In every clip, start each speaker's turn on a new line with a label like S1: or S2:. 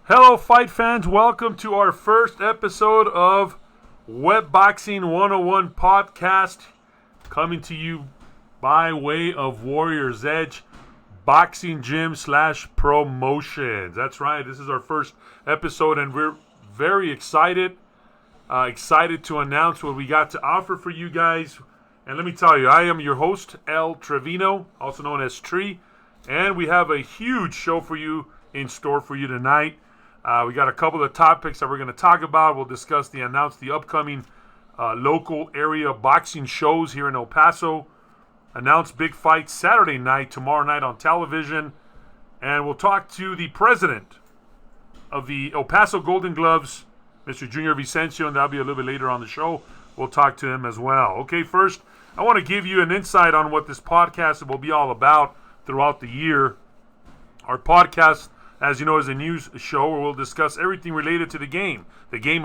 S1: Hello, fight fans. Welcome to our first episode of Web Boxing 101 podcast, coming to you by way of Warrior's Edge Boxing Gym / Promotions. That's right. This is our first episode, and we're very excited. Excited to announce what we got to offer for you guys. And let me tell you, I am your host, El Trevino, also known as Tree, and we have a huge show for you in store for you tonight. We got a couple of topics that we're going to talk about. We'll discuss the upcoming local area boxing shows here in El Paso. Announce big fights Saturday night, tomorrow night on television. And we'll talk to the president of the El Paso Golden Gloves, Mr. Jr Vicencio, and that'll be a little bit later on the show. We'll talk to him as well. Okay, first, I want to give you an insight on what this podcast will be all about throughout the year. Our podcast, as you know, is a news show where we'll discuss everything related to the game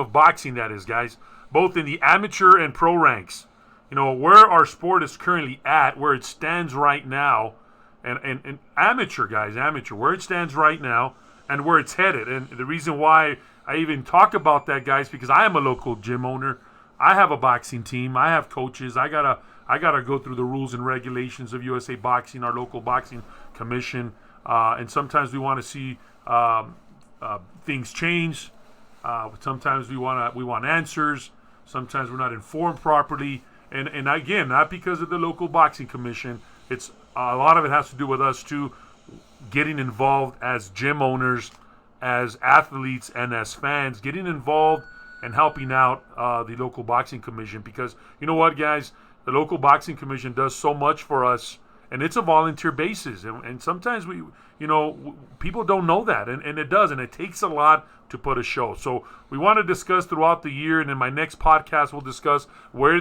S1: of boxing, that is, guys, both in the amateur and pro ranks. You know, where our sport is currently at, where it stands right now, and amateur, guys, where it stands right now and where it's headed. And the reason why I even talk about that, guys, because I am a local gym owner. I have a boxing team. I have coaches. I gotta go through the rules and regulations of USA Boxing, our local boxing commission. And sometimes we want to see things change. Sometimes we want answers. Sometimes we're not informed properly. And again, not because of the local boxing commission. It's a lot of it has to do with us too, getting involved as gym owners, as athletes, and as fans, getting involved and helping out the local boxing commission. Because you know what, guys, the local boxing commission does so much for us. And it's a volunteer basis, and sometimes people don't know that, and it does, and it takes a lot to put a show. So we want to discuss throughout the year, and in my next podcast, we'll discuss where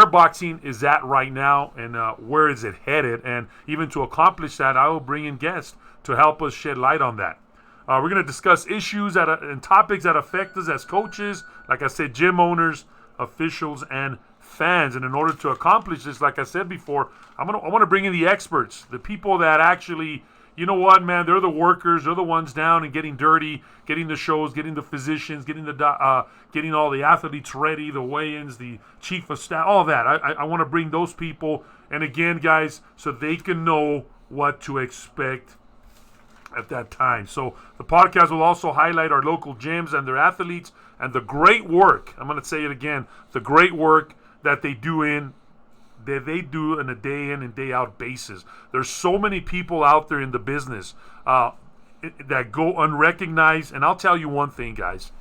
S1: boxing is at right now, and where is it headed, and even to accomplish that, I will bring in guests to help us shed light on that. We're going to discuss issues and topics that affect us as coaches, like I said, gym owners, officials, and fans. And in order to accomplish this, like I said before, I want to bring in the experts, the people that actually, you know what, man, they're the workers, they're the ones down and getting dirty, getting the shows, getting the physicians, getting all the athletes ready, the weigh-ins, the chief of staff, all that. I want to bring those people, and again, guys, so they can know what to expect at that time. So the podcast will also highlight our local gyms and their athletes and the great work. I'm going to say it again, the great work that they do on a day in and day out basis. There's so many people out there in the business that go unrecognized, and I'll tell you one thing, guys,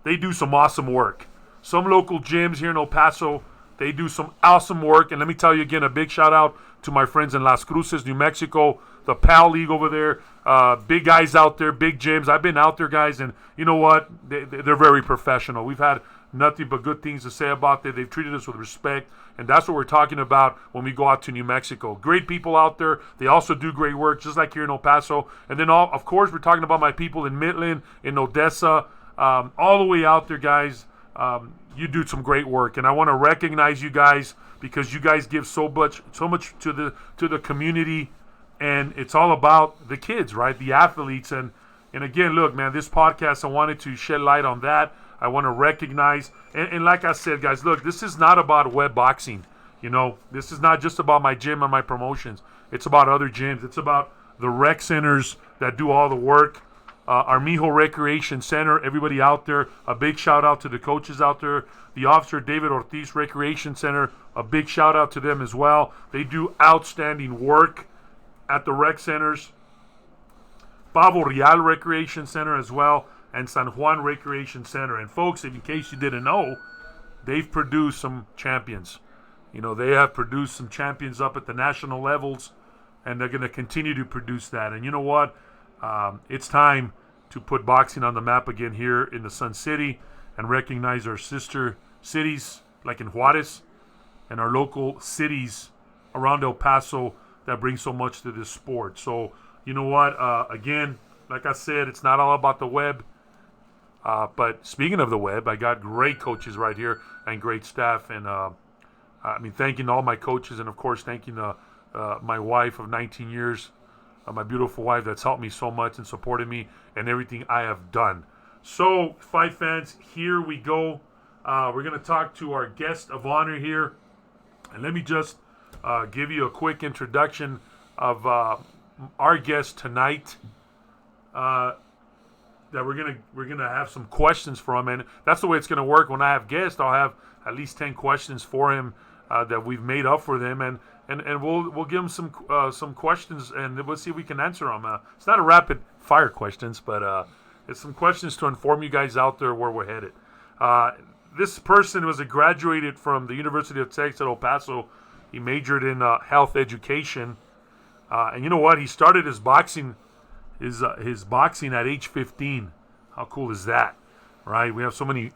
S1: they do some awesome work. Some local gyms here in El Paso, they do some awesome work, and let me tell you again, a big shout out to my friends in Las Cruces, New Mexico, the PAL League over there, big guys out there, big gyms. I've been out there, guys, and you know what? They're very professional. We've had nothing but good things to say about it. They've treated us with respect, and that's what we're talking about when we go out to New Mexico. Great people out there. They also do great work, just like here in El Paso. And then, of course, we're talking about my people in Midland, in Odessa, all the way out there, guys. You do some great work, and I want to recognize you guys because you guys give so much to the community, and it's all about the kids, right? The athletes, and again, look, man, this podcast, I wanted to shed light on that. I want to recognize, and like I said, guys, look, this is not about web boxing. You know, this is not just about my gym and my promotions. It's about other gyms. It's about the rec centers that do all the work. Armijo Recreation Center, everybody out there, a big shout out to the coaches out there. The Officer David Ortiz Recreation Center, a big shout out to them as well. They do outstanding work at the rec centers. Pavo Real Recreation Center as well, and San Juan Recreation Center. And folks, in case you didn't know, they've produced some champions. You know, they have produced some champions up at the national levels, and they're going to continue to produce that. And you know what? It's time to put boxing on the map again here in the Sun City and recognize our sister cities like in Juarez and our local cities around El Paso that bring so much to this sport. So, you know what? Again, like I said, it's not all about the web. But speaking of the web, I got great coaches right here and great staff. And thanking all my coaches, and of course thanking my wife of 19 years my beautiful wife that's helped me so much and supported me and everything I have done. So, fight fans, here we go. We're going to talk to our guest of honor here. And let me just give you a quick introduction of our guest tonight. That we're gonna have some questions from, and that's the way it's gonna work. When I have guests, I'll have at least 10 questions for him that we've made up for them, and we'll give him some questions, and we'll see if we can answer them. It's not a rapid fire questions, but it's some questions to inform you guys out there where we're headed. This person was graduated from the University of Texas at El Paso. He majored in health education, and you know what? He started his boxing at age 15. How cool is that, right? We have so many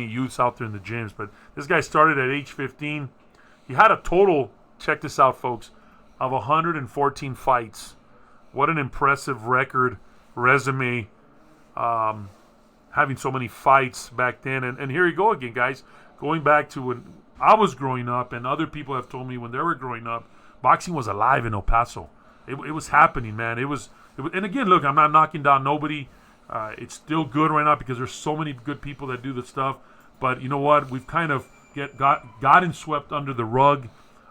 S1: youths out there in the gyms, but this guy started at age 15. He had a total, check this out, folks, of 114 fights. What an impressive resume, having so many fights back then. And here you go again, guys. Going back to when I was growing up, and other people have told me when they were growing up, boxing was alive in El Paso. It was happening, man. And again, look, I'm not knocking down nobody. It's still good right now because there's so many good people that do the stuff. But you know what? We've kind of gotten swept under the rug.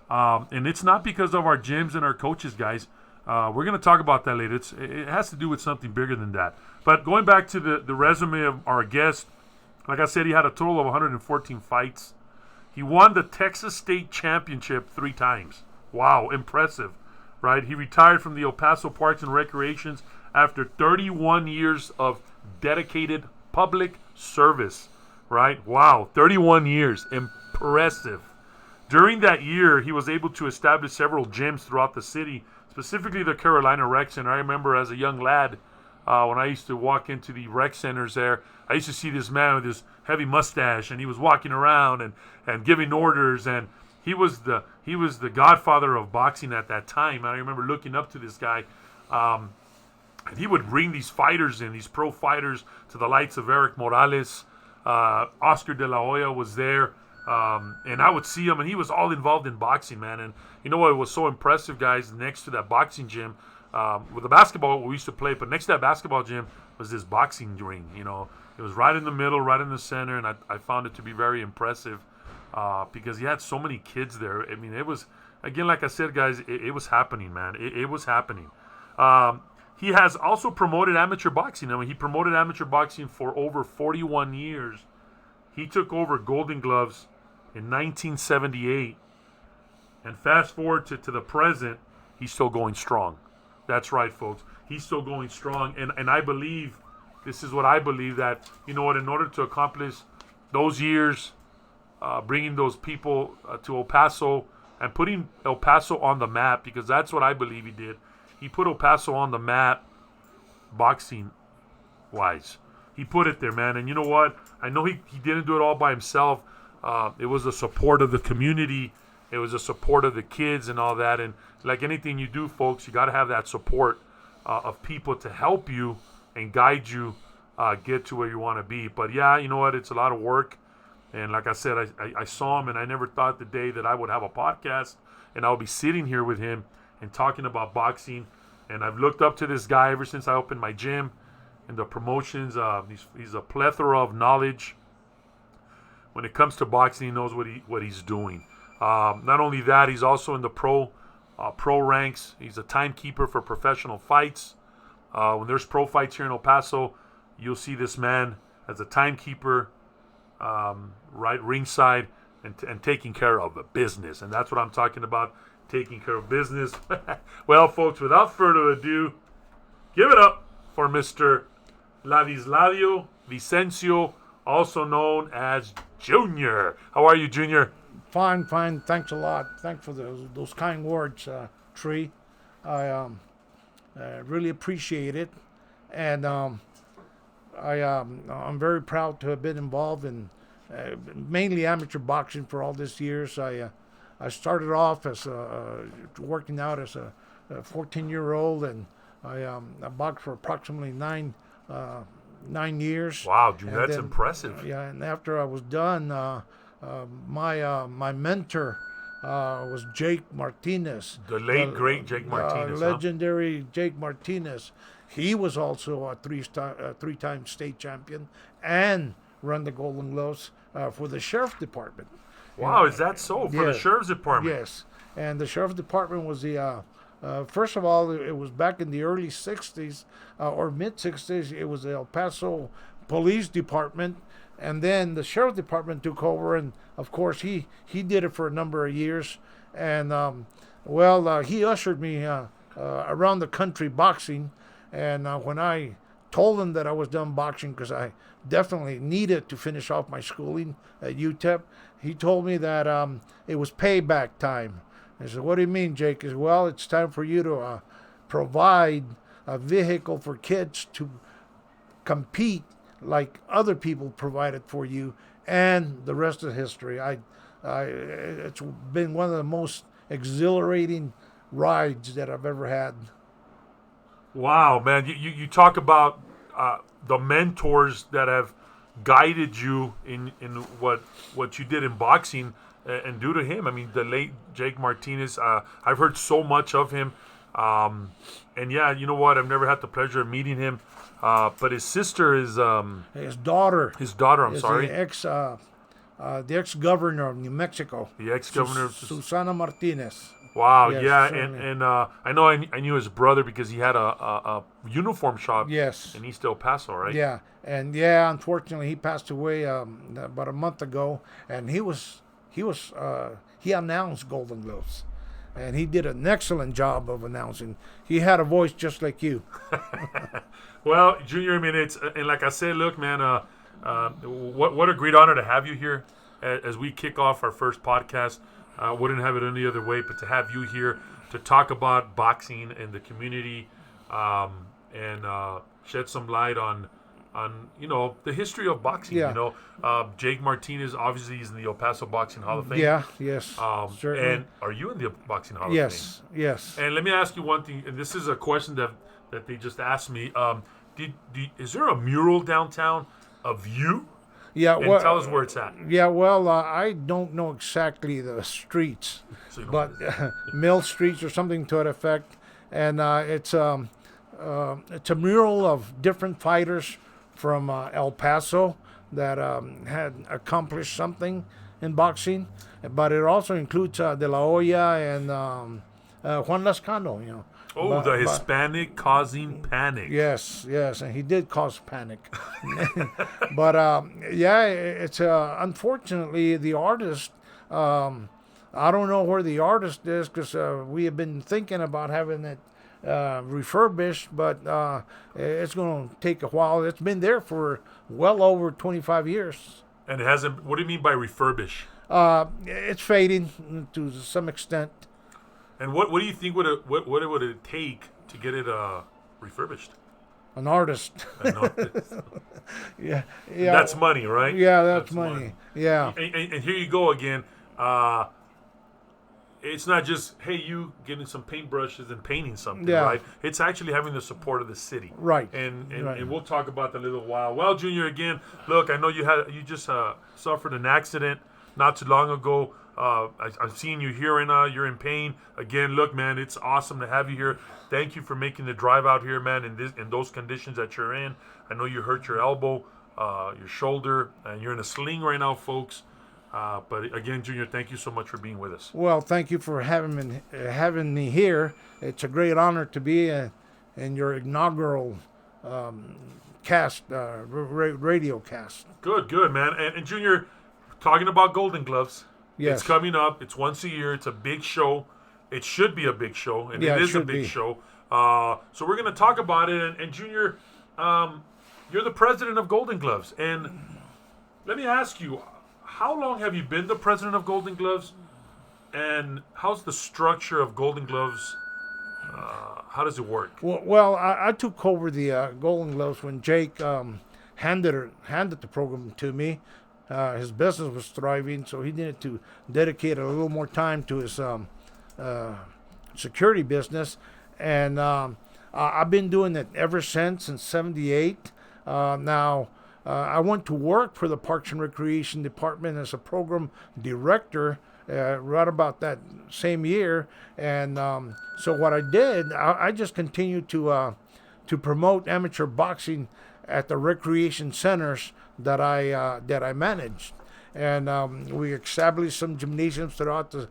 S1: And it's not because of our gyms and our coaches, guys. We're going to talk about that later. It has to do with something bigger than that. But going back to the resume of our guest, like I said, he had a total of 114 fights. He won the Texas State Championship 3 times. Wow, impressive. Right? He retired from the El Paso Parks and Recreations after 31 years of dedicated public service. Right? Wow, 31 years. Impressive. During that year, he was able to establish several gyms throughout the city, specifically the Carolina Rec Center. I remember as a young lad, when I used to walk into the rec centers there, I used to see this man with this heavy mustache, and he was walking around and giving orders, and he was the godfather of boxing at that time. I remember looking up to this guy, and he would bring these fighters in, these pro fighters, to the likes of Eric Morales. Oscar De La Hoya was there, and I would see him, and he was all involved in boxing, man. And you know what was so impressive, guys? Next to that boxing gym, with the basketball we used to play, but next to that basketball gym was this boxing ring. You know, it was right in the middle, right in the center, and I found it to be very impressive. Because he had so many kids there. I mean, it was, again, like I said, guys, it was happening, man. It was happening. He has also promoted amateur boxing. I mean, he promoted amateur boxing for over 41 years. He took over Golden Gloves in 1978. And fast forward to the present, he's still going strong. That's right, folks. He's still going strong. And I believe, this is what I believe, that, you know what, in order to accomplish those years, bringing those people to El Paso and putting El Paso on the map, because that's what I believe he did. He put El Paso on the map, boxing-wise. He put it there, man. And you know what? I know he didn't do it all by himself. It was the support of the community. It was the support of the kids and all that. And like anything you do, folks, you got to have that support of people to help you and guide you get to where you want to be. But yeah, you know what? It's a lot of work. And like I said, I saw him, and I never thought the day that I would have a podcast and I'll be sitting here with him and talking about boxing. And I've looked up to this guy ever since I opened my gym and the promotions. He's a plethora of knowledge. When it comes to boxing, he knows what he's doing. Not only that, he's also in the pro ranks. He's a timekeeper for professional fights. When there's pro fights here in El Paso, you'll see this man as a timekeeper, right ringside, and taking care of the business. And that's what I'm talking about, taking care of business. Well, folks, without further ado, give it up for Mr. Ladislao Vicencio, also known as Jr. How are you, Jr.?
S2: Fine. Thanks a lot. Thanks for those kind words, Tree. I really appreciate it. And I'm very proud to have been involved in mainly amateur boxing for all these years. I started off as working out as a 14-year-old, and I boxed for approximately 9 years.
S1: Wow, dude, that's impressive.
S2: Yeah, and after I was done, my mentor was Jake Martinez.
S1: The late, great Jake Martinez.
S2: Legendary Jake Martinez. He was also a three-time state champion and run the Golden Gloves for the Sheriff Department.
S1: Wow, is that so? For the Sheriff's Department?
S2: Yes. And the Sheriff's Department was the, first of all, it was back in the early 60s or mid-60s. It was the El Paso Police Department. And then the Sheriff's Department took over. And, of course, he did it for a number of years. And, he ushered me around the country boxing. And when I told him that I was done boxing because I definitely needed to finish off my schooling at UTEP, he told me that it was payback time. I said, "What do you mean, Jake?" He said, "Well, it's time for you to provide a vehicle for kids to compete like other people provided for you." And the rest of history. It's been one of the most exhilarating rides that I've ever had.
S1: Wow, man. You talk about the mentors that have guided you in what you did in boxing, and due to him, I mean, the late Jake Martinez, I've heard so much of him. And yeah, you know what? I've never had the pleasure of meeting him. But his sister is
S2: his daughter.
S1: I'm sorry.
S2: The ex-governor of New Mexico.
S1: The ex-governor
S2: Susana Martinez.
S1: Wow,
S2: yes,
S1: yeah,
S2: certainly.
S1: and I know I knew his brother because he had a uniform shop.
S2: Yes.
S1: In East El Paso, right?
S2: Yeah, and yeah, unfortunately, he passed away about a month ago, and he announced Golden Gloves, and he did an excellent job of announcing. He had a voice just like you.
S1: Well, Junior, I mean, and like I said, look, man, what a great honor to have you here as we kick off our first podcast. Wouldn't have it any other way but to have you here to talk about boxing in the community, and shed some light on the history of boxing.
S2: Yeah.
S1: Jake Martinez obviously is in the El Paso Boxing Hall of Fame.
S2: Yeah, yes, certainly.
S1: And are you in the Boxing Hall of
S2: Yes,
S1: Fame?
S2: yes.
S1: And let me ask you one thing, and this is a question that they just asked me. Is there a mural downtown of you?
S2: Yeah,
S1: and tell us where it's at.
S2: Yeah, well, I don't know exactly the streets, but Mill Streets or something to that effect. And it's a mural of different fighters from El Paso that had accomplished something in boxing. But it also includes De La Hoya and Juan Lascano,
S1: Oh, the Hispanic causing panic.
S2: Yes, and he did cause panic. But it's unfortunately the artist. I don't know where the artist is because we have been thinking about having it refurbished, but it's going to take a while. It's been there for well over 25 years.
S1: And it hasn't. What do you mean by refurbish?
S2: It's fading to some extent.
S1: And what do you think would it take to get it refurbished?
S2: An artist. Yeah.
S1: That's money, right?
S2: Yeah, that's money. Yeah.
S1: And here you go again. It's not just, hey, you getting some paintbrushes and painting something, right? It's actually having the support of the city.
S2: Right.
S1: And we'll talk about that in a little while. Well, Junior, again, look, I know you just suffered an accident not too long ago. I've seen you here and you're in pain. Again, look, man, it's awesome to have you here. Thank you for making the drive out here, man, in those conditions that you're in. I know you hurt your elbow, your shoulder, and you're in a sling right now, folks. But again, Junior, thank you so much for being with us.
S2: Well, thank you for having me here. It's a great honor to be in your inaugural radio cast.
S1: Good, man. And Junior, talking about Golden Gloves.
S2: Yes.
S1: It's coming up. It's once a year. It's a big show. It should be a big show, and it is a big show. So we're going to talk about it. And Junior, you're the president of Golden Gloves. And let me ask you, how long have you been the president of Golden Gloves? And how's the structure of Golden Gloves? How does it work?
S2: Well, I took over the Golden Gloves when Jake handed the program to me. His business was thriving, so he needed to dedicate a little more time to his security business. And I've been doing it ever since in '78. Now, I went to work for the Parks and Recreation Department as a program director right about that same year. And so what I did, I just continued to promote amateur boxing at the recreation centers that I managed, and we established some gymnasiums throughout the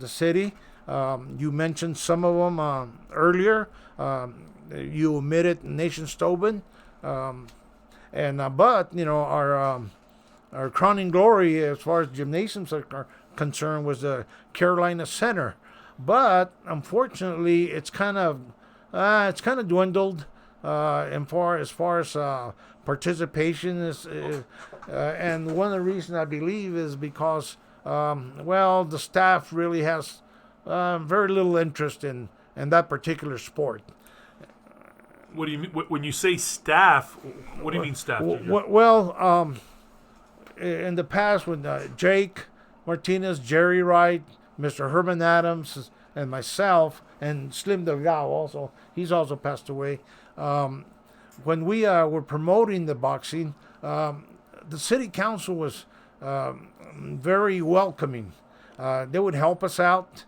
S2: city. You mentioned some of them earlier. You omitted Nation Steuben, and but our crowning glory as far as gymnasiums are concerned was the Carolina Center, but unfortunately it's kind of dwindled as far as participation is, and one of the reasons I believe is because the staff really has very little interest in that particular sport.
S1: What do you mean when you say staff? What do you mean staff?
S2: Well, in the past, when Jake Martinez, Jerry Wright, Mr. Herman Adams, and myself, and Slim Delgado also, he's also passed away. When we were promoting the boxing, the city council was very welcoming. They would help us out.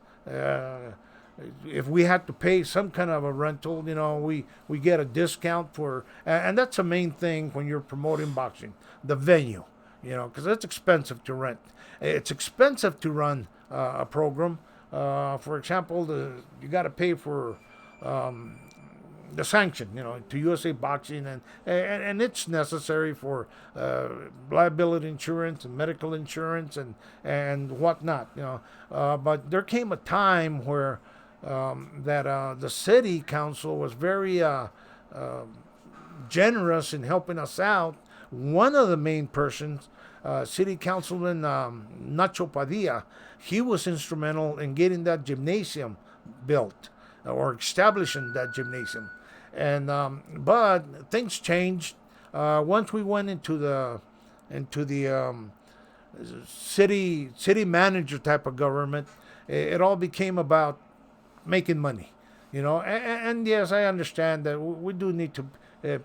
S2: If we had to pay some kind of a rental, we get a discount for, and that's the main thing when you're promoting boxing, the venue, because it's expensive to rent. It's expensive to run a program. For example, you got to pay for the sanction, to USA Boxing, and it's necessary for liability insurance and medical insurance and whatnot, But there came a time where the city council was very generous in helping us out. One of the main persons, City Councilman Nacho Padilla, he was instrumental in getting that gymnasium built or establishing that gymnasium. And but things changed once we went into the city manager type of government. It all became about making money, and yes, I understand that we do need to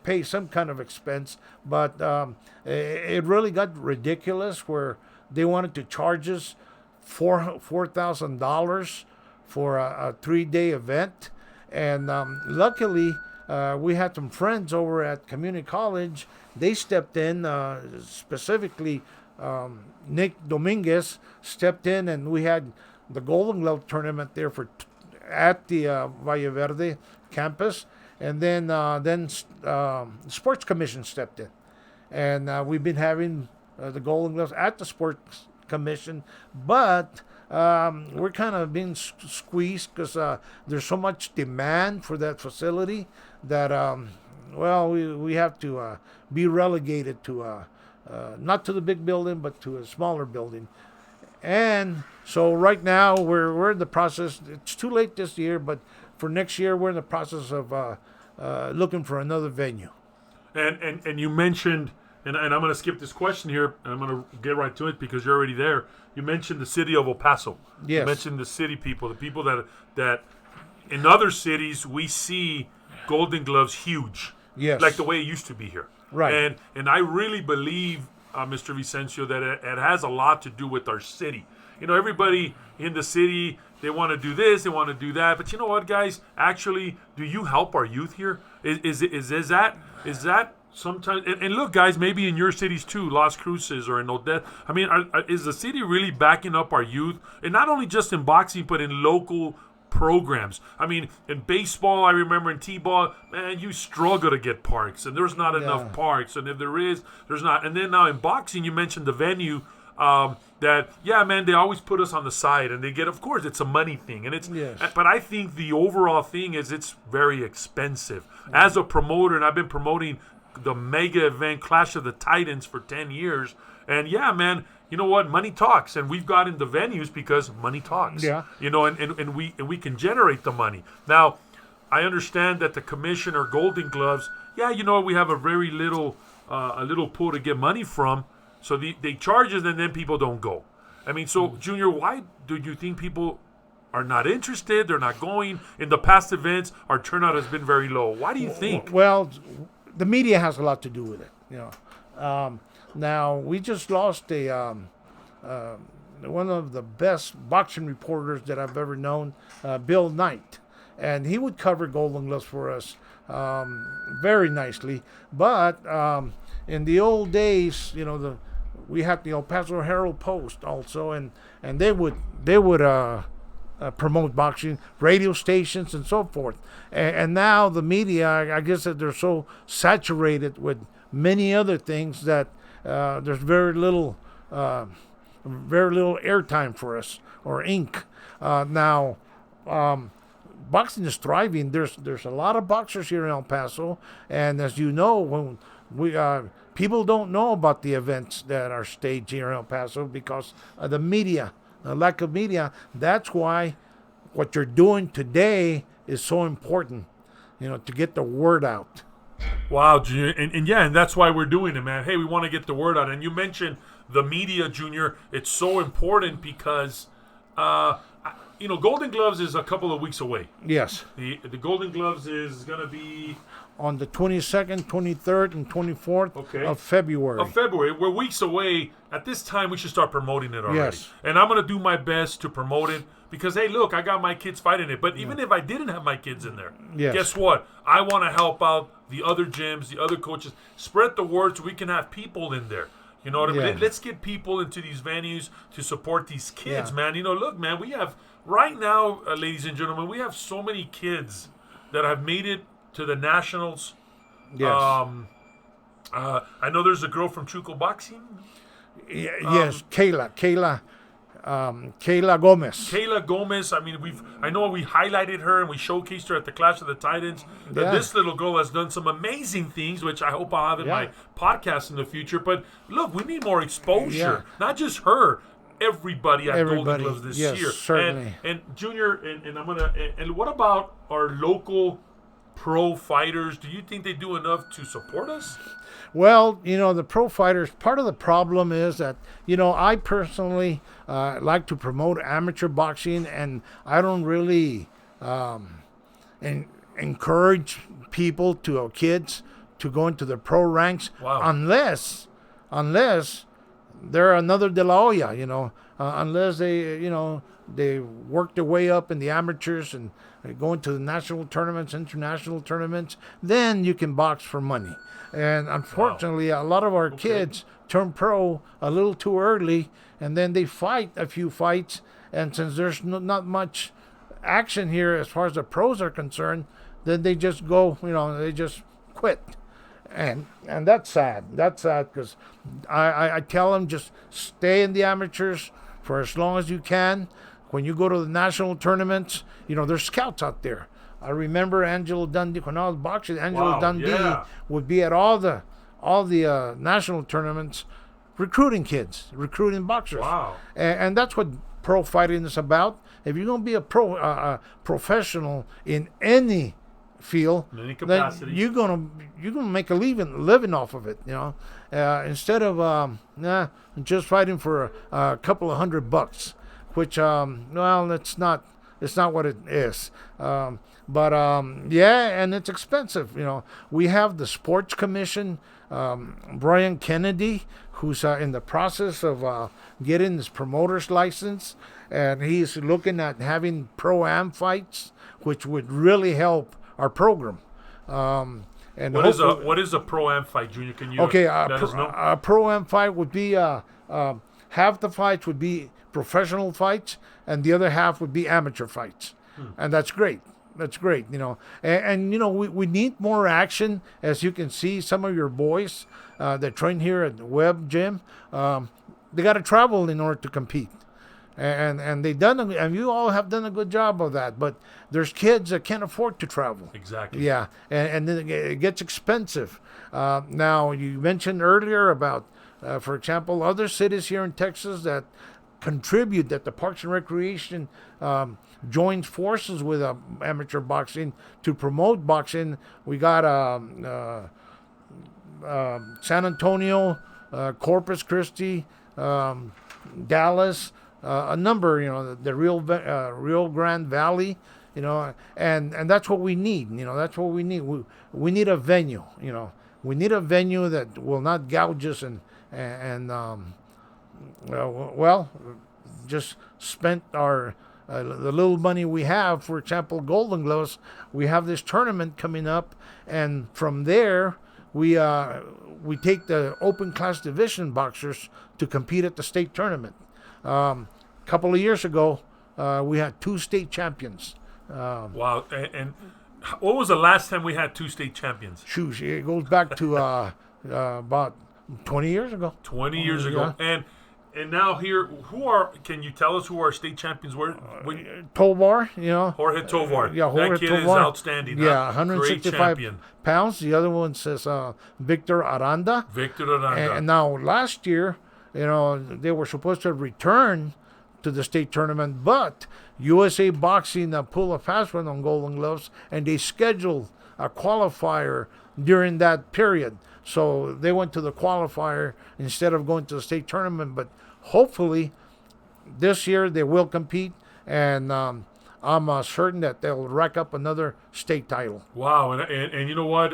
S2: pay some kind of expense, but it really got ridiculous where they wanted to charge us $4,000 for a 3-day event. And luckily, we had some friends over at community college. They stepped in, specifically Nick Dominguez stepped in, and we had the Golden Glove tournament there at the Valle Verde campus. And then Sports Commission stepped in, and we've been having the Golden Gloves at the Sports Commission, but we're kind of being squeezed because there's so much demand for that facility that we have to be relegated to not to the big building, but to a smaller building. And so right now we're in the process. It's too late this year, but for next year we're in the process of looking for another venue.
S1: And you mentioned, and I'm going to skip this question here, and I'm going to get right to it because you're already there. You mentioned the city of El Paso.
S2: Yes.
S1: You mentioned the city people, the people that in other cities we see Golden Gloves huge.
S2: Yes.
S1: Like the way it used to be here.
S2: Right.
S1: And I really believe, Mr. Vicencio, that it has a lot to do with our city. Everybody in the city, they want to do this, they want to do that. But you know what, guys? Actually, do you help our youth here? Is that sometimes? And look, guys, maybe in your cities too, Las Cruces or in Odette. I mean, is the city really backing up our youth? And not only just in boxing, but in local programs. I mean, in baseball, I remember in T-ball, man, you struggle to get parks, and there's not enough parks. And if there is, there's not. And then now in boxing, you mentioned the venue. They always put us on the side, and they get, of course, it's a money thing, and but I think the overall thing is it's very expensive. As a promoter, and I've been promoting the mega event Clash of the Titans for 10 years, and you know what, money talks, and we've got into venues because money talks. And we can generate the money. Now, I understand that the commissioner Golden Gloves, we have a very little pool to get money from. So they charge us, and then people don't go. I mean, so, Junior, why do you think people are not interested? They're not going? In the past events, our turnout has been very low. Why do you think?
S2: Well, the media has a lot to do with it. Now, we just lost a one of the best boxing reporters that I've ever known, Bill Knight, and he would cover Golden Gloves for us very nicely. But in the old days, we had the El Paso Herald Post also, and they would promote boxing, radio stations and so forth. And now the media, I guess that they're so saturated with many other things that there's very little airtime for us or ink. Now, boxing is thriving. There's a lot of boxers here in El Paso, and as you know, when we people don't know about the events that are staged here in El Paso because of the media, the lack of media. That's why what you're doing today is so important, to get the word out.
S1: Wow, Junior, and that's why we're doing it, man. Hey, we want to get the word out, and you mentioned the media, Junior. It's so important because, Golden Gloves is a couple of weeks away.
S2: Yes.
S1: The Golden Gloves is gonna be
S2: on the 22nd, 23rd, and 24th of February.
S1: We're weeks away. At this time, we should start promoting it already.
S2: Yes.
S1: And I'm gonna do my best to promote it because, hey, look, I got my kids fighting it. But even if I didn't have my kids in there, guess what? I want to help out the other gyms, the other coaches. Spread the word so we can have people in there. You know what I mean? Let's get people into these venues to support these kids, man. Look, man, we have right now, ladies and gentlemen, we have so many kids that have made it to the nationals.
S2: Yes.
S1: I know there's a girl from Chuco Boxing.
S2: Yes, Kayla Gomez.
S1: Kayla Gomez. I mean, I know we highlighted her and we showcased her at the Clash of the Titans. This little girl has done some amazing things, which I hope I'll have in my podcast in the future. But look, we need more exposure. Not just her. Everybody at Golden Gloves this year.
S2: Certainly.
S1: And Junior, and what about our local pro fighters? Do you think they do enough to support us?
S2: Well, the pro fighters, part of the problem is that, I personally like to promote amateur boxing, and I don't really encourage kids to go into the pro ranks unless they're another De La Hoya, unless they work their way up in the amateurs and go into the national tournaments, international tournaments, then you can box for money. And unfortunately, a lot of our kids turn pro a little too early, and then they fight a few fights. And since there's not much action here as far as the pros are concerned, then they just go, they just quit. And that's sad. That's sad because I tell them just stay in the amateurs for as long as you can. When you go to the national tournaments, there's scouts out there. I remember Angelo Dundee, when I was boxing, Dundee would be at all the national tournaments recruiting kids, recruiting boxers.
S1: Wow.
S2: And that's what pro fighting is about. If you're going to be a professional in any field,
S1: in any capacity,
S2: then you're gonna make a living off of it. Instead of just fighting for a couple of $100, which it's not what it is. And it's expensive. We have the sports commission, Brian Kennedy, who's in the process of getting his promoter's license, and he's looking at having pro-am fights, which would really help our program. And
S1: what is a pro-am fight, Junior? Can you let us know?
S2: A pro-am fight would be half the fights would be professional fights, and the other half would be amateur fights, and that's great. That's great, And we need more action. As you can see, some of your boys that train here at the Web Gym, they got to travel in order to compete. And and you all have done a good job of that. But there's kids that can't afford to travel.
S1: Exactly.
S2: Yeah, and then it gets expensive. Now, you mentioned earlier about, for example, other cities here in Texas that contribute, that the Parks and Recreation joins forces with amateur boxing to promote boxing. We got San Antonio, Corpus Christi, Dallas, a number, the Rio Grande Valley, and that's what we need. That's what we need. We need a venue. We need a venue that will not gouge us and just spent our the little money we have. For example, Golden Gloves. We have this tournament coming up, and from there we take the open class division boxers to compete at the state tournament. A couple of years ago, we had 2 state champions.
S1: Wow. And what was the last time we had 2 state champions?
S2: Shoot, it goes back to about 20 years ago.
S1: 20 years ago.
S2: Yeah.
S1: And now here, can you tell us who our state champions were?
S2: Tovar, you know.
S1: Jorge Tovar.
S2: Yeah, Jorge
S1: that kid
S2: Tovar.
S1: is outstanding.
S2: Yeah,
S1: huh?
S2: 165 pounds. The other one says Victor Aranda.
S1: Victor Aranda.
S2: And now last year, you know, they were supposed to return to the state tournament, but USA Boxing pulled a fast one on Golden Gloves, and they scheduled a qualifier during that period. So they went to the qualifier instead of going to the state tournament. But hopefully this year they will compete, and I'm certain that they'll rack up another state title.
S1: Wow, and you know what?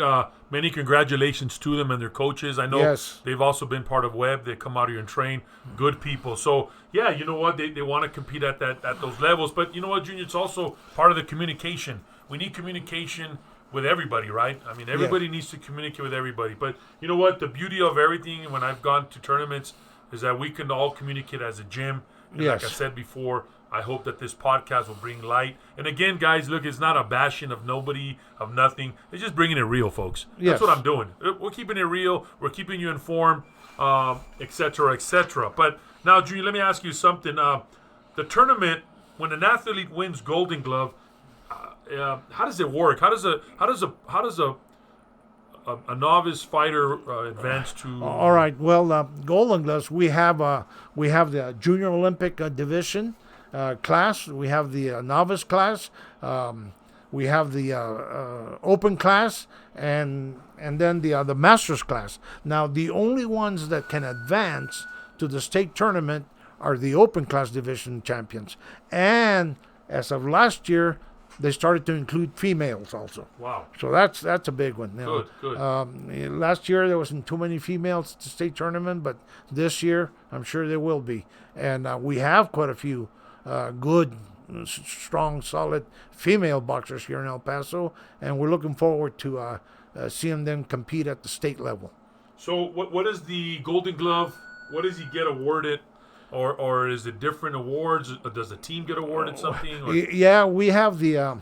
S1: Many congratulations to them and their coaches. I know they've also been part of WEB. They come out here and train. Good people. So, yeah, you know what? They want to compete at those levels. But you know what, Junior? It's also part of the communication. We need communication with everybody, right? I mean, everybody needs to communicate with everybody. But you know what? The beauty of everything when I've gone to tournaments is that we can all communicate as a gym. And like I said before, I hope that this podcast will bring light. And again, guys, look, it's not a bashing of nobody, of nothing. It's just bringing it real, folks. That's what I'm doing. We're keeping it real. We're keeping you informed, et cetera, et cetera. But now, Junior, let me ask you something. The tournament, when an athlete wins Golden Glove, how does it work? How does a novice fighter advance to?
S2: All right. Well, Golden Gloves. We have the Junior Olympic division class. We have the novice class. We have the open class, and then the masters class. Now, the only ones that can advance to the state tournament are the open class division champions. And as of last year, they started to include females also.
S1: Wow.
S2: So that's a big one.
S1: Good.
S2: Last year there wasn't too many females to state tournament, but this year I'm sure there will be. And we have quite a few good, strong, solid female boxers here in El Paso, and we're looking forward to seeing them compete at the state level.
S1: So what is the Golden Glove? What does he get awarded? Or is it different awards? Does the team get awarded something? Or?
S2: Yeah, we have the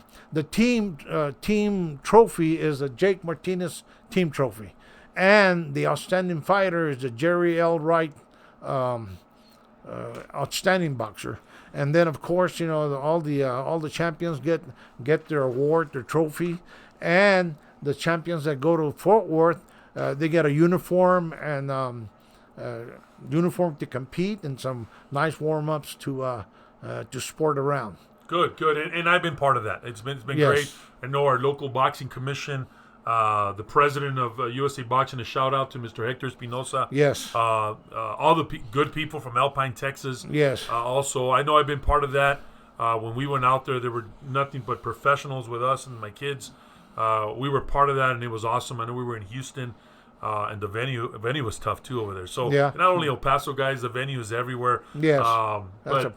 S2: team trophy is the Jake Martinez team trophy, and the outstanding fighter is the Jerry L. Wright outstanding boxer. And then of course, you know, all the champions get their award, their trophy, and the champions that go to Fort Worth, they get a uniform and. Uniform to compete and some nice warm-ups to sport around.
S1: Good, and I've been part of that. It's been great. I know our local boxing commission, the president of USA Boxing. A shout out to Mr. Hector Espinosa.
S2: Yes.
S1: All the good people from Alpine, Texas.
S2: Yes.
S1: Also, I know I've been part of that. When we went out there were nothing but professionals with us and my kids. We were part of that, and it was awesome. I know we were in Houston. And the venue was tough too over there. So not only El Paso guys, the venue is everywhere.
S2: Yes,
S1: but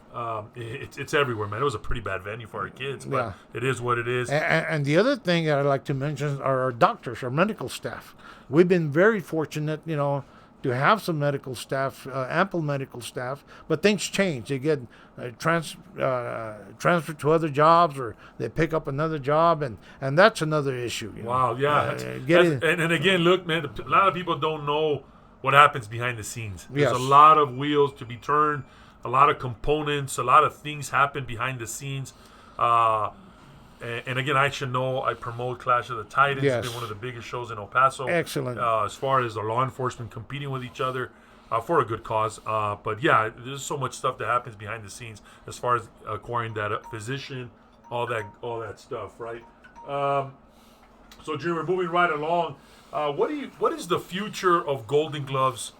S1: it's everywhere, man. It was a pretty bad venue for our kids, but it is what it is.
S2: And the other thing that I'd like to mention are our doctors, our medical staff. We've been very fortunate, you know, to have some medical staff, ample medical staff, but things change. They get transferred to other jobs, or they pick up another job, and that's another issue. You know?
S1: Wow, yeah. And again, look, man, a lot of people don't know what happens behind the scenes. There's a lot of wheels to be turned, a lot of components, a lot of things happen behind the scenes. And again, I should know I promote Clash of the Titans. It's been one of the biggest shows in El Paso.
S2: Excellent.
S1: As far as the law enforcement competing with each other for a good cause. But yeah, there's so much stuff that happens behind the scenes as far as acquiring that physician, all that stuff, right? So, Jim, we're moving right along. What is the future of Golden Gloves?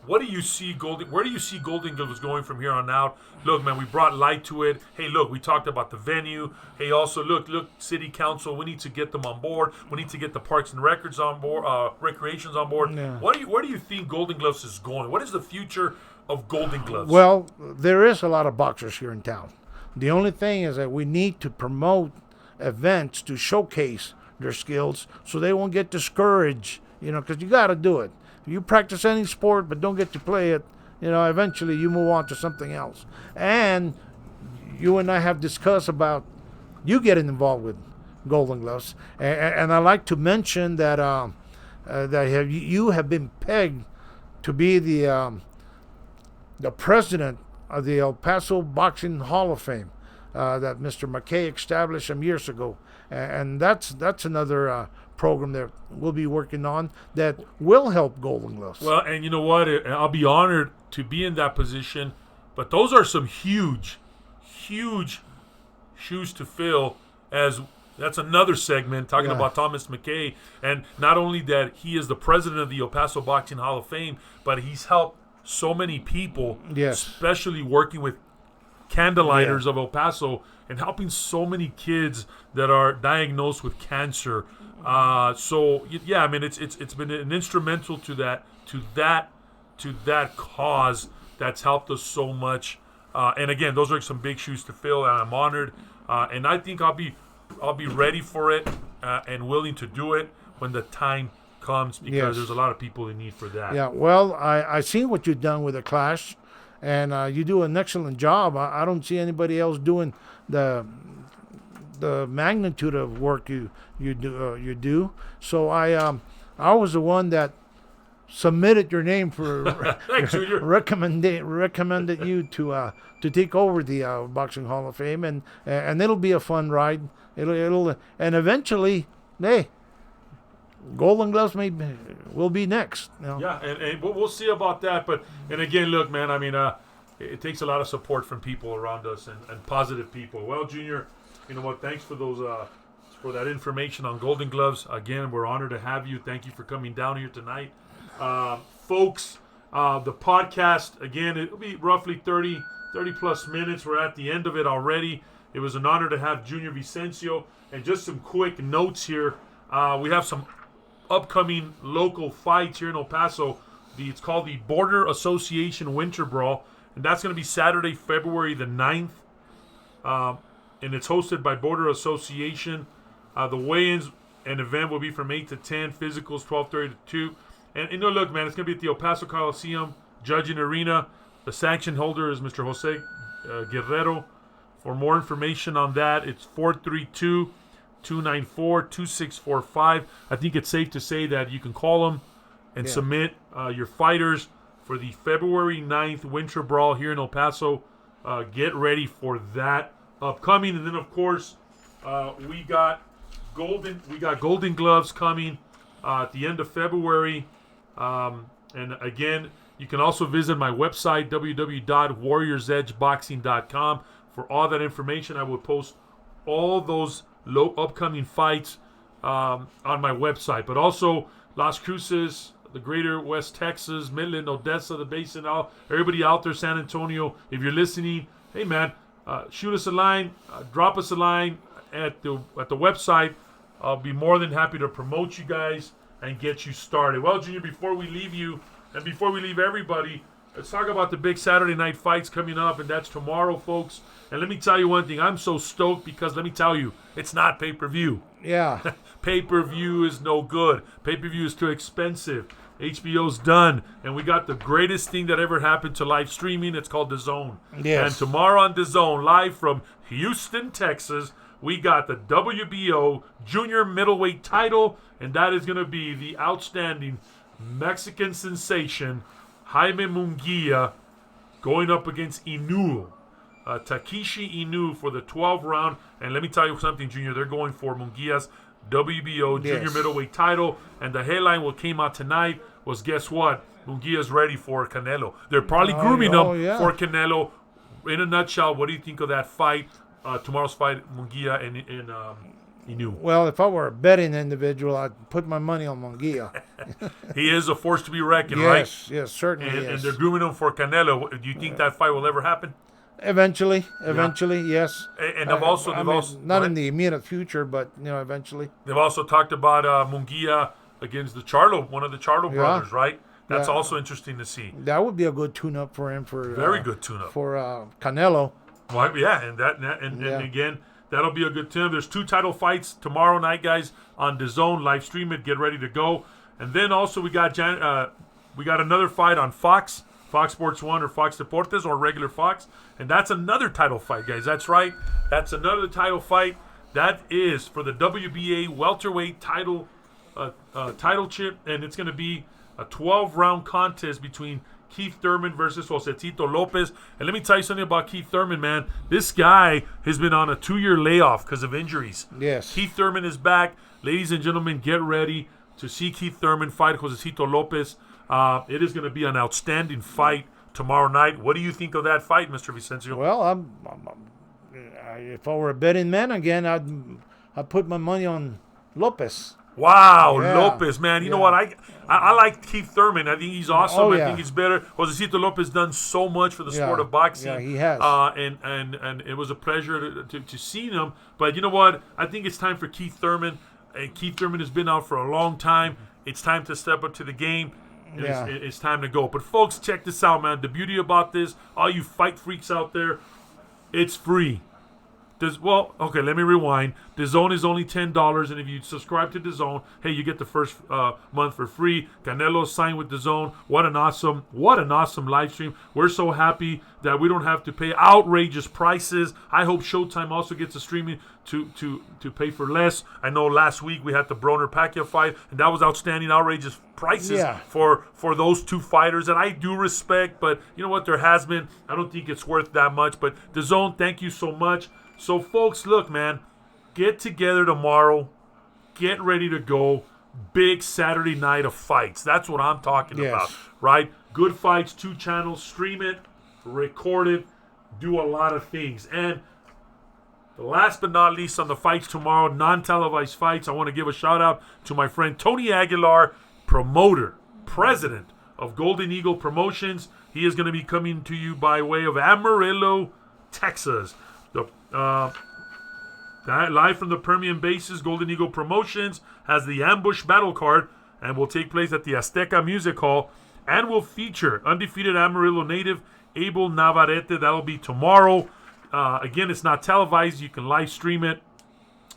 S1: Where do you see Golden Gloves going from here on out? Look, man, we brought light to it. Hey, look, we talked about the venue. Hey, also, look, City Council, we need to get them on board. We need to get the Parks and Records on board, Recreations on board.
S2: Yeah.
S1: Where do you think Golden Gloves is going? What is the future of Golden Gloves?
S2: Well, there is a lot of boxers here in town. The only thing is that we need to promote events to showcase their skills so they won't get discouraged, because you got to do it. If you practice any sport but don't get to play it, eventually you move on to something else. And you and I have discussed about you getting involved with Golden Gloves. And I like to mention that you have been pegged to be the president of the El Paso Boxing Hall of Fame that Mr. McKay established some years ago. And that's another program that we'll be working on that will help Golden Gloves.
S1: Well, and you know what? I'll be honored to be in that position. But those are some huge shoes to fill, as that's another segment talking about Thomas McKay. And not only that he is the president of the El Paso Boxing Hall of Fame, but he's helped so many people, especially working with candlelighters of El Paso and helping so many kids that are diagnosed with cancer. So I mean, it's been an instrumental to that cause that's helped us so much. And again, those are some big shoes to fill, and I'm honored. And I think I'll be ready for it and willing to do it when the time comes, because there's a lot of people in need for that.
S2: Yeah, well, I seen what you've done with the Clash, and you do an excellent job. I don't see anybody else doing the magnitude of work you do. So I was the one that submitted your name for recommended you to take over the Boxing Hall of Fame, and it'll be a fun ride. It'll and eventually, Golden Gloves will be next.
S1: Yeah, and we'll see about that. But and again, look, man, I mean, it takes a lot of support from people around us and positive people. Well, Junior, you know what? Thanks for those for that information on Golden Gloves. Again, we're honored to have you. Thank you for coming down here tonight. Folks, the podcast, again, it'll be roughly 30 plus minutes. We're at the end of it already. It was an honor to have Jr Vicencio. And just some quick notes here. We have some upcoming local fights here in El Paso. It's called the Border Association Winter Brawl. And that's going to be Saturday, February the 9th. And it's hosted by Border Association. The weigh-ins and event will be from 8 to 10. Physicals, 12:30 to 2. And look, man, it's going to be at the El Paso Coliseum, Judging Arena. The sanction holder is Mr. Jose Guerrero. For more information on that, it's 432-294-2645. I think it's safe to say that you can call them and submit your fighters for the February 9th Winter Brawl here in El Paso. Get ready for that upcoming. And then, of course, we got Golden Gloves coming at the end of February. And again, you can also visit my website, www.warriorsedgeboxing.com. For all that information, I will post all those upcoming fights on my website. But also, Las Cruces, the greater West Texas, Midland, Odessa, the Basin, everybody out there, San Antonio, if you're listening, hey, man, shoot us a line, drop us a line at the website. I'll be more than happy to promote you guys and get you started. Well, Junior, before we leave you and before we leave everybody, let's talk about the big Saturday night fights coming up, and that's tomorrow, folks. And let me tell you one thing. I'm so stoked because, let me tell you, it's not pay-per-view.
S2: Yeah.
S1: Pay-per-view is no good. Pay-per-view is too expensive. HBO's done, and we got the greatest thing that ever happened to live streaming. It's called DAZN.
S2: Yes.
S1: And tomorrow on DAZN, live from Houston, Texas, we got the WBO junior middleweight title, and that is going to be the outstanding Mexican sensation Jaime Munguia going up against Inu, Takeshi Inu, for the 12 round. And let me tell you something, Junior, they're going for Munguia's WBO junior middleweight title. And the headline what came out tonight was, guess what? Munguia's ready for Canelo. They're probably grooming him for Canelo. In a nutshell, what do you think of that fight? Tomorrow's fight, Munguia and Inu.
S2: Well, if I were a betting individual, I'd put my money on Munguia.
S1: He is a force to be reckoned, right?
S2: Yes, certainly.
S1: And they're grooming him for Canelo. Do you think that fight will ever happen?
S2: Eventually, yes.
S1: And they've also
S2: not in the immediate future, but eventually.
S1: They've also talked about Munguia against one of the Charlo brothers, right? That's
S2: Yeah.
S1: also interesting to see.
S2: That would be a good tune-up for him.
S1: Very good tune-up.
S2: For Canelo.
S1: Well, yeah, and again, that'll be a good tune. There's 2 title fights tomorrow night, guys, on DAZN. Live stream it. Get ready to go. And then also we got another fight on Fox Sports 1 or Fox Deportes or regular Fox, and that's another title fight, guys. That's right. That's another title fight. That is for the WBA welterweight title chip, and it's going to be a 12-round contest between Keith Thurman versus Josecito Lopez. And let me tell you something about Keith Thurman, man. This guy has been on a 2-year layoff because of injuries.
S2: Yes.
S1: Keith Thurman is back. Ladies and gentlemen, get ready to see Keith Thurman fight Josecito Lopez. It is going to be an outstanding fight tomorrow night. What do you think of that fight, Mr. Vicencio?
S2: Well, if I were a betting man again, I'd put my money on Lopez.
S1: Wow,
S2: Yeah.
S1: Lopez, man. You know what? I like Keith Thurman. I think he's awesome.
S2: Oh,
S1: I
S2: yeah.
S1: think he's better. Josecito Lopez done so much for the sport of boxing.
S2: Yeah, he has.
S1: And it was a pleasure to see him. But you know what? I think it's time for Keith Thurman. And Keith Thurman has been out for a long time. It's time to step up to the game.
S2: Yeah.
S1: It's time to go. But folks, check this out, man. The beauty about this, all you fight freaks out there, it's free. Okay, let me rewind. DAZN is only $10, and if you subscribe to DAZN, hey, you get the first month for free. Canelo signed with DAZN. What an awesome live stream. We're so happy that we don't have to pay outrageous prices. I hope Showtime also gets a streaming to pay for less. I know last week we had the Broner-Pacquiao fight, and that was outstanding, outrageous prices for those 2 fighters that I do respect. But you know what? There has been. I don't think it's worth that much. But DAZN, thank you so much. So, folks, look, man, get together tomorrow. Get ready to go. Big Saturday night of fights. That's what I'm talking about, right? Good fights, 2 channels. Stream it, record it, do a lot of things. And the last but not least on the fights tomorrow, non-televised fights, I want to give a shout-out to my friend Tony Aguilar, promoter, president of Golden Eagle Promotions. He is going to be coming to you by way of Amarillo, Texas. Live from the Permian Bases, Golden Eagle Promotions has the Ambush Battle Card and will take place at the Azteca Music Hall and will feature undefeated Amarillo native Abel Navarrete. That'll be tomorrow. Again, it's not televised. You can live stream it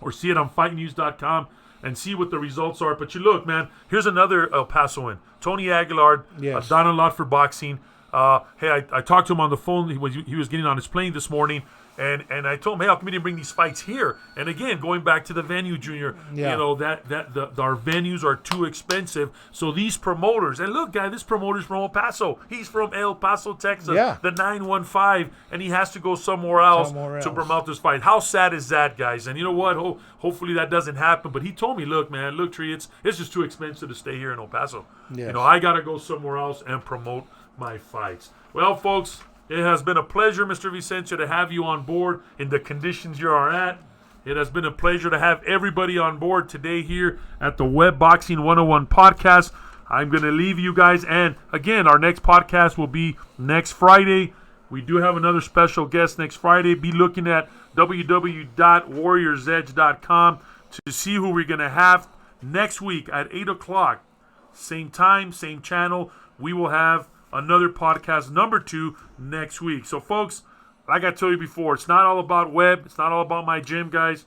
S1: or see it on fightnews.com and see what the results are. But you look, man, here's another El Pasoan. Tony Aguilar, done a lot for boxing. Hey, I talked to him on the phone. He was getting on his plane this morning. And I told him, hey, how come you didn't bring these fights here? And again, going back to the venue, Junior, you know, our venues are too expensive. So these promoters, and look, guy, this promoter's from El Paso. He's from El Paso, Texas, the 915, and he has to go somewhere else to promote this fight. How sad is that, guys? And you know what? Hopefully that doesn't happen. But he told me, look, man, Tree, it's just too expensive to stay here in El Paso. Yes. You know, I got to go somewhere else and promote my fights. Well, folks, it has been a pleasure, Mr. Vicencio, to have you on board in the conditions you are at. It has been a pleasure to have everybody on board today here at the Web Boxing 101 podcast. I'm going to leave you guys. And again, our next podcast will be next Friday. We do have another special guest next Friday. Be looking at www.warriorsedge.com to see who we're going to have next week at 8 o'clock. Same time, same channel. We will have another podcast, number 2, next week. So, folks, like I told you before, it's not all about web. It's not all about my gym, guys.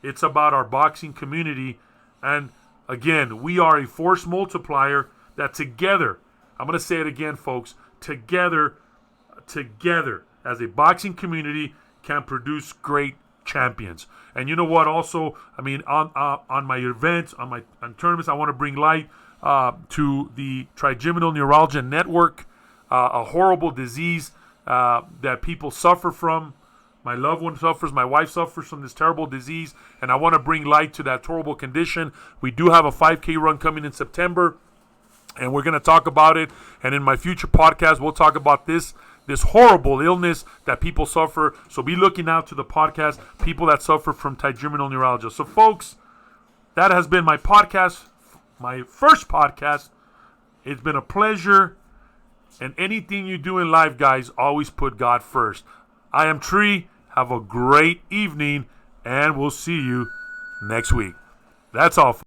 S1: It's about our boxing community. And, again, we are a force multiplier that together, I'm going to say it again, folks, together, as a boxing community, can produce great champions. And you know what, also, I mean, on my events, on tournaments, I want to bring light to the trigeminal neuralgia network, a horrible disease that people suffer from. My loved one suffers, my wife suffers from this terrible disease, and I want to bring light to that horrible condition. We do have a 5K run coming in September, and we're going to talk about it. And in my future podcast, we'll talk about this horrible illness that people suffer. So be looking out to the podcast, people that suffer from trigeminal neuralgia. So, folks, that has been my podcast. My first podcast. It's been a pleasure. And anything you do in life, guys, always put God first. I am Tree. Have a great evening. And we'll see you next week. That's all.